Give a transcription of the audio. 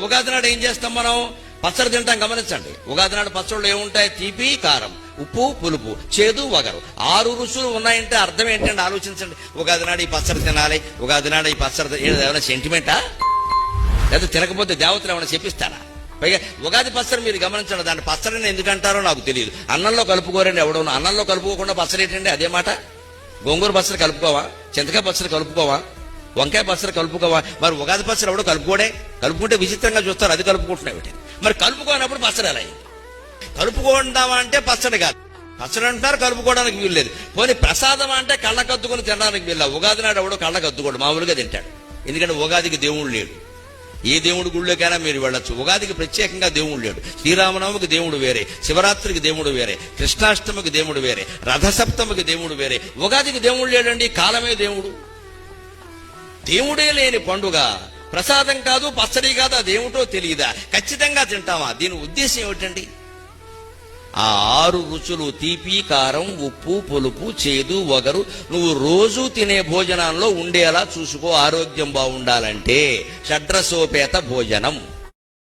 ఉగాది నాడు ఏం చేస్తాం మనం? పచ్చడి తింటాం. గమనించండి, ఉగాది నాడు పచ్చళ్ళు ఏముంటాయి? తీపి, కారం, ఉప్పు, పులుపు, చేదు, వగరు. 6 రుచులు ఉన్నాయంటే అర్థం ఏంటంటే ఆలోచించండి. ఉగాది నాడు ఈ పచ్చడి తినాలి, ఉగాది నాడు ఈ పచ్చడి ఏమైనా సెంటిమెంటా? లేదా తినకపోతే దేవతలు ఏమైనా చెప్పిస్తారా? పైగా ఉగాది పచ్చడి మీరు గమనించండి, దాన్ని పచ్చడిని ఎందుకంటారో నాకు తెలియదు. అన్నంలో కలుపుకోరండి ఎవడో. అన్నంలో కలుపుకోకుండా పచ్చడి ఏంటండి? అదే మాట. గోంగూర పచ్చడి కలుపుకోవా? చింతకాయ పచ్చడి కలుపుకోవా? వంకాయ పచ్చడి కలుపుకోవా? మరి ఉగాది పచ్చడి ఎవడో కలుపుకోడే. కలుపుకుంటే విచిత్రంగా చూస్తారు, అది కలుపుకుంటున్నాయి. మరి కలుపుకోనప్పుడు పచ్చడి ఎలా అయింది? కలుపుకుంటావా అంటే పచ్చడి కాదు. పచ్చడి అంటున్నారు, కలుపుకోవడానికి వీలు లేదు. పోనీ ప్రసాదం అంటే కళ్ళకద్దుకొని తినడానికి వీళ్ళ. ఉగాది నాడు ఎవడో కళ్ళకద్దుకోడు, మామూలుగా తింటాడు. ఎందుకంటే ఉగాదికి దేవుడు లేడు. ఏ దేవుడి గుళ్ళోకైనా మీరు వెళ్ళొచ్చు. ఉగాదికి ప్రత్యేకంగా దేవుడు లేడు. శ్రీరామనవమికి దేవుడు వేరే, శివరాత్రికి దేవుడు వేరే, కృష్ణాష్టమికి దేవుడు వేరే, రథసప్తమికి దేవుడు వేరే. ఉగాదికి దేవుడు లేడండి, కాలమే దేవుడు. దేవుడే లేని పండుగ ప్రసాదం కాదు, పచ్చడి కాదు, అదేమిటో తెలియదా? ఖచ్చితంగా తింటామా? దీని ఉద్దేశం ఏమిటండి? ఆ 6 రుచులు తీపి, కారం, ఉప్పు, పులుపు, చేదు, వగరు నువ్వు రోజు తినే భోజనంలో ఉండేలా చూసుకో. ఆరోగ్యం బాగుండాలంటే షడ్రసోపేత భోజనం.